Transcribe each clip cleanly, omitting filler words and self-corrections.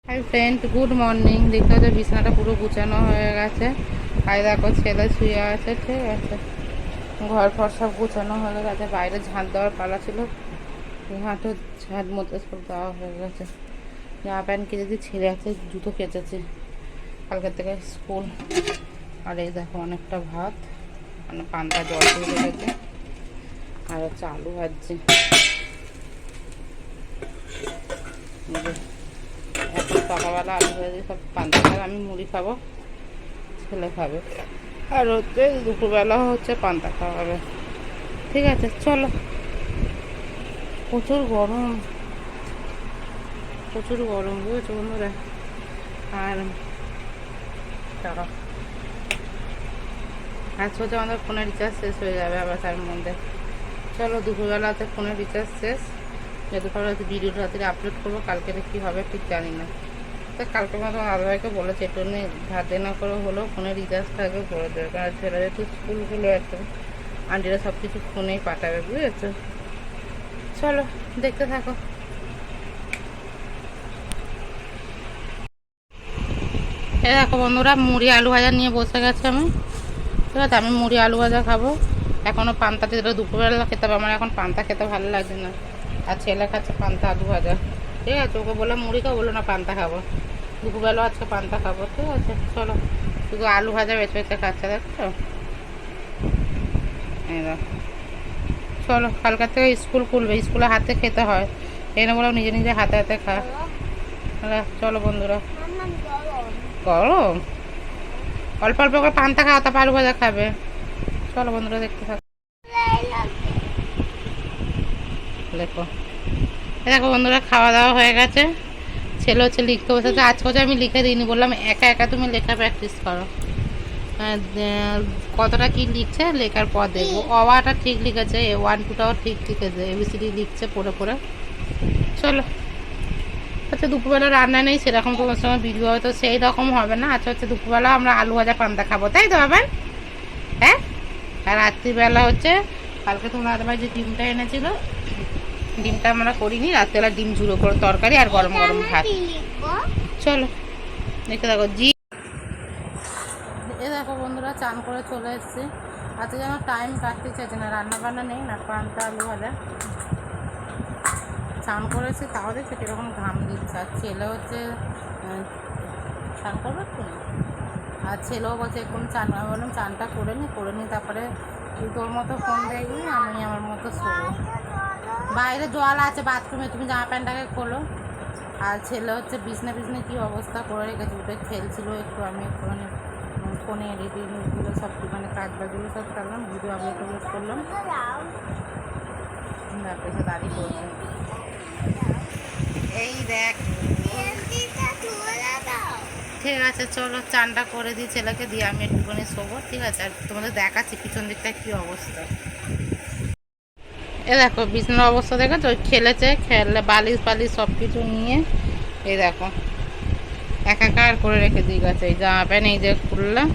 Hi friend, good morning. দেখতে হচ্ছে বিছানাটা পুরো গুছানো হয়ে গেছে। আর দেখো ছেলে শুয়ে আছে, ঠিক আছে। ঘর ফর সব গুছানো হয়ে গেছে। বাইরে ঝাঁট দেওয়ার পালা ছিল, হাঁটু ঝাঁট মতো সব দেওয়া হয়ে গেছে। জামা প্যান্ট কেচেছি, ছিঁড়ে আছে, জুতো কেচেছি, কালকে থেকে স্কুল। আর এই দেখো অনেকটা ভাত, মানে পান্তা জল দিয়ে রেখেছে, আর হচ্ছে আলু ভাজছে। এখন সকালবেলা আলু ভাজি সব পান্তা খাবে, আমি মুড়ি খাবো, ছেলে খাবে। আর হচ্ছে দুপুরবেলা হচ্ছে পান্তা খাওয়া হবে। ঠিক আছে, চলো। প্রচুর গরম, প্রচুর গরম বুঝেছো বন্ধুরা। আর টাকা আজ হচ্ছে আমাদের ফোনের রিচার্জ শেষ হয়ে যাবে আবার তার মধ্যে। চলো, দুপুরবেলাতে ফোনের রিচার্জ শেষ। দুপুরবেলা ভিডিওটা রাত্রে আপলোড করবো, কালকে কী হবে ঠিক জানি না। তো কালকে মতো দাদাভাইকে বলেছে একটু ধার দেনা করে হলেও ফোনের রিচার্জটা আগে করে দেবে, কারণ ছেলে যেহেতু স্কুলগুলো একটু আন্টিরা সব কিছু ফোনেই পাঠাবে, বুঝেছো। চলো দেখতে থাকো। এ দেখো বন্ধুরা, মুড়ি আলু ভাজা নিয়ে বসে গেছে আমি। ঠিক আছে, আমি মুড়ি আলু ভাজা খাবো। এখনও পান্তা যেটা দুপুরবেলা খেতে হবে, আমার এখন পান্তা খেতে ভালো লাগছে না। আর ছেলে খাচ্ছে পান্তা আলু ভাজা। ঠিক আছে, ওকে বললাম মুড়ি খাবো, বললো না পান্তা খাবো। দুপুরবেলা আজকে পান্তা খাবো। ঠিক আছে, চলো। শুধু আলু ভাজা বেছে বেছে খাচ্ছে, দেখছো। এই দেখো, চলো। কালকার থেকে স্কুল খুলবে, স্কুলে হাতে খেতে হয়, এনে বললাম নিজে নিজে হাতে হাতে খা। চলো বন্ধুরা। গরম, অল্প অল্প করে পান্তা খাওয়া, তারপর আলু ভাজা খাবে। চলো বন্ধুরা, দেখতে থাকো। দেখো, দেখো বন্ধুরা, খাওয়া দাওয়া হয়ে গেছে। ছেলে হচ্ছে লিখতে বসেছে। আজকে হচ্ছে আমি লিখে দিইনি, বললাম একা একা তুমি লেখা প্র্যাকটিস করো। কতটা কি লিখছে লেখার পর দেখবো। অওয়াটা ঠিক লিখেছে, 1 2টাও ঠিক লিখেছে, এবিসিডি লিখছে পড়ে পড়ে। চলো। আচ্ছা, দুপুরবেলা রান্না নেই সেরকম, তোমার সঙ্গে ভিডিও হয়তো সেই রকম হবে না। আচ্ছা হচ্ছে দুপুরবেলা আমরা আলু ভাজা পান্তা খাবো, তাই তো আবার। হ্যাঁ, আর রাত্রিবেলা হচ্ছে কালকে তোমার দাদাভাই যে ডিমটা এনেছিল, ডিমটা আমরা করিনি, রাত্রিবেলা ডিম ঝুড়ো করে তরকারি আর গরম গরম ভাত। চলো দেখে দেখো জি। এ দেখো বন্ধুরা, চান করে চলে এসেছি। আজকে যেন টাইম কাটতে চাইছে না, রান্না বান্না নেই না, পান্তা আলু ভাজা। চান করেছি, তাও দেখছি কীরকম ঘাম দিচ্ছে। আর ছেলে হচ্ছে চান করবে তো, আর ছেলেও বলছে এখন চান। আমি বললাম চানটা করে নি তারপরে তুই তোর মতো ফোন দেখবি, আমি আমার মতো শোবো। বাইরে জল আছে বাথরুমে, তুমি জামা প্যান্টটাকে খোলো। আর ছেলে হচ্ছে বিছনা কী অবস্থা করে রেখেছে, উঠে খেলছিল একটু। আমি একটুখানি ফোনে এডিটিংগুলো সব মানে কাজ বাজগুলো সব করলাম, ভিডিও আপলোড করলাম। তারপরে দাঁড়িয়ে করছে, এই দেখ। ঠিক আছে, চলো চানটা করে দিই ছেলেকে, দিয়ে আমি একটুখানি শোবো। ঠিক আছে, আর তোমাদের দেখাচ্ছি পিছন দিকটা কী অবস্থা। এ দেখো বিছানার অবস্থা দেখেছো, খেলেছে, খেললে বালিশ ফালিশ সব কিছু নিয়ে এই দেখো একাকার করে রেখে দিয়ে গেছে। এই জামা প্যান্ট এই যে খুললাম।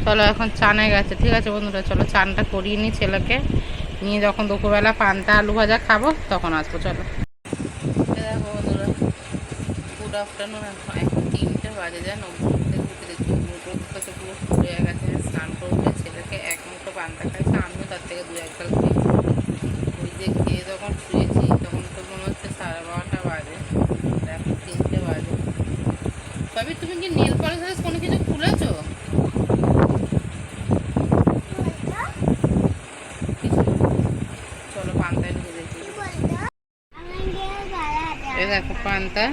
চলো এখন চানে গেছে। ঠিক আছে বন্ধুরা, চলো চানটা করিয়ে নিই ছেলেকে নিয়ে, যখন দুপুরবেলা পান্তা আলু ভাজা খাবো তখন আসবো। চলো। দেখো বন্ধুরা, গুড আফটারনুন। এখন 3টে বাজে, জানো। কাছে পুরো ফুলে গেছে। স্নান করতে ছেলেকে এক মুঠো পান্তা খাইছে, আমিও তার থেকে 2-1 গাল খেয়েছি। ওই যে খেয়ে যখন শুয়েছি তখন তো মনে হচ্ছে 12:30টা বাজে, এখন 3টে বাজে। তবে তুমি কি নেল পলিশ কোনো কিছু খুলেছো? চলো পান্তায় ঢুকে দেখি। এই দেখো পান্তা,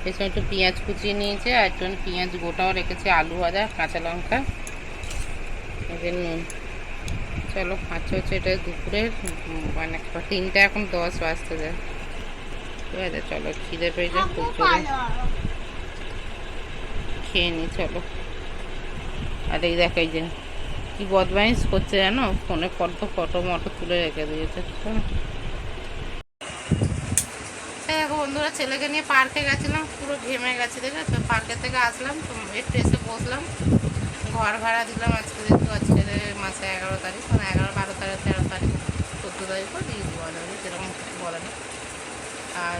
এসব একটু পেঁয়াজ কুচিয়ে নিয়েছে, আর একটু পেঁয়াজ গোটাও রেখেছে, আলু ভাজা, কাঁচা লঙ্কা, নুন। চলো, আচ্ছা হচ্ছে এটা দুপুরের মানে 3টা এখন 10 বাজতে যায়। ঠিক আছে, চলো খিদে পেয়েছে খুব জোরে, খেয়ে নি। চলো। আর এই দেখো এই যে কি বদমাইশ করছে জানো, ফোনে ফটো মটো তুলে রেখে দিয়েছে। দেখো বন্ধুরা, ছেলেকে নিয়ে পার্কে গেছিলাম, পুরো ঘেমে গেছে। দেখেছো, পার্কে থেকে আসলাম, একটু এসে বসলাম। ঘর ভাড়া দিলাম আজকে, যেহেতু আজকে মাসে 11 তারিখ, মানে 11, 12 তারিখ, 13 তারিখ, 14 তারিখও দিয়ে দেবো, সেরকম কিছু বলে না। আর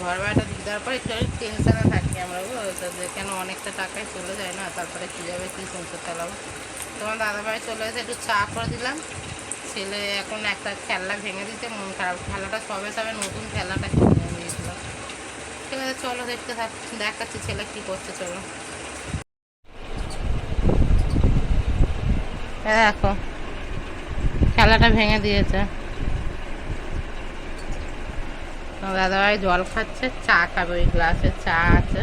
ঘর ভাড়াটা দিয়ে দেওয়ার পরে একটু টেনশনে থাকি আমরা, বুঝলো, যে কেন অনেকটা টাকায় চলে যায় না, তারপরে কীভাবে কী সংসার চালাবো। তোমার দাদাভাই চলে এসে একটু চা করে দিলাম। ছেলে এখন একটা খেলনা ভেঙে দিতে মন খারাপ, খেলাটা সবে সবে নতুন খেলনাটা ভেঙে দিয়েছিল। ঠিক আছে চলো দেখতে দেখাচ্ছি ছেলে কী করছে, চলো। দেখো খেলাটা ভেঙে দিয়েছে। দাদাভাই জল খাচ্ছে, চা খাবে, ওই গ্লাসে চা আছে,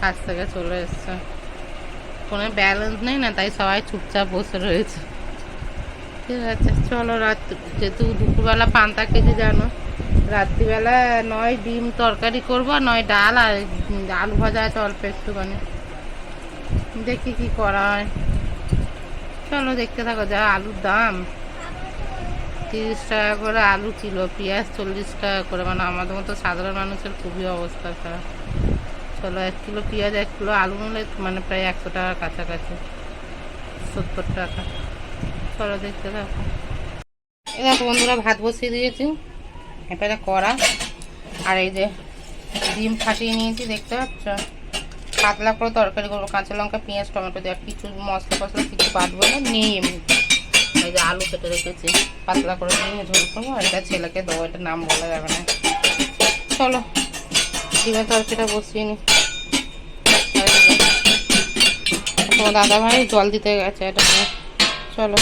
কাছ থেকে চলে এসছে। কোনো ব্যালেন্স নেই না, তাই সবাই চুপচাপ বসে রয়েছে। ঠিক আছে চলো, যেহেতু দুপুরবেলা পান্তা কেজি জানো, রাত্রিবেলা নয় ডিম তরকারি করবো, নয় ডাল, আর আলু ভাজা আছে অল্প একটুখানি, দেখি কি করা হয়। চলো দেখতে থাকো। যা আলুর দাম, 30 টাকা করে আলু কিলো, পেঁয়াজ 40 টাকা করে, মানে আমাদের মতো সাধারণ মানুষের খুবই অবস্থা খারাপ। চলো 1 কিলো পেঁয়াজ 1 কিলো আলু নিলে মানে প্রায় 100 টাকার কাছাকাছি, 70 টাকা। চলো দেখতে থাকো। এই দেখো বন্ধুরা, ভাত বসিয়ে দিয়েছি, এটা কড়া, আর এই যে ডিম ফাটিয়ে নিয়েছি, দেখতে পাচ্ছ। পাতলা করে তরকারি করবো, কাঁচা লঙ্কা পেঁয়াজ টমেটো দিয়ে, আর কিছু মশলা ফসলা কিছু বাটবো না, নেই এমনি। এই যে আলু কেটে রেখেছি, পাতলা করে নিয়ে ঝোল করবো, আর এটা ছেলেকে দেবো, এটা নাম বলা যাবে না। চলো ডিমের তরকারিটা বসিয়ে নি। তোমার দাদাভাই জল দিতে গেছে, এটা চলো।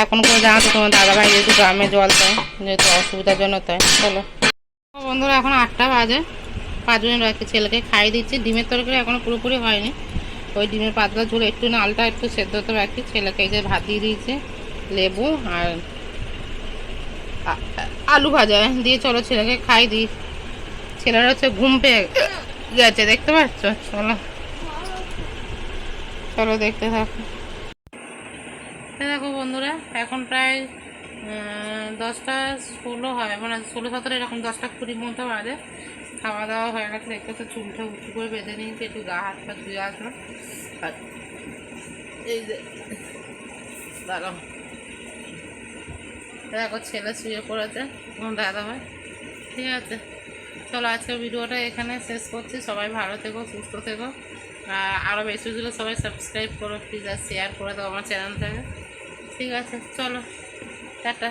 এখন করে জানো তো তোমার দাদাভাই যেহেতু গ্রামে জল দেয়, যেহেতু অসুবিধার জন্য তাই। চলো বন্ধুরা, এখন 8টা বাজে, 5 মিনিট রাখি, ছেলেকে খাইয়ে দিচ্ছি। ডিমের তরকারি এখনো পুরোপুরি হয়নি, ওই ডিমের পাতলা ঝোল একটু না, আলটা একটু সেদ্ধ হতে রাখি। ছেলেকে এই যে ভাত দিয়ে দিয়েছে, লেবু আর আলু ভাজা দিয়ে, চলো ছেলেকে খাই দিই। ছেলের হচ্ছে ঘুম পেয়ে গেছে, দেখতে পাচ্ছ। চলো চলো দেখতে থাকো। দেখো বন্ধুরা, এখন প্রায় 10টা 16 হয়, মানে 16-17 এরকম, 10টা 20 মতো বাজে। খাওয়া দাওয়া হয়ে গেছে, দেখতে তো চুলটা উঁচু করে বেঁধে নিয়েছি, একটু গা হাত পা ধুয়ে আসলো। আর এই যে দাঁড়াও, দেখো ছেলে শুয়ে পড়েছে, দাদা ভাই। ঠিক আছে চলো, আজকের ভিডিওটা এখানে শেষ করছি। সবাই ভালো থেকো, সুস্থ থেকো, আরও বেশি দিলে সবাই সাবস্ক্রাইব করো প্লিজ, আর শেয়ার করে দাও আমার চ্যানেলটাকে। ঠিক আছে চলো, টাটা।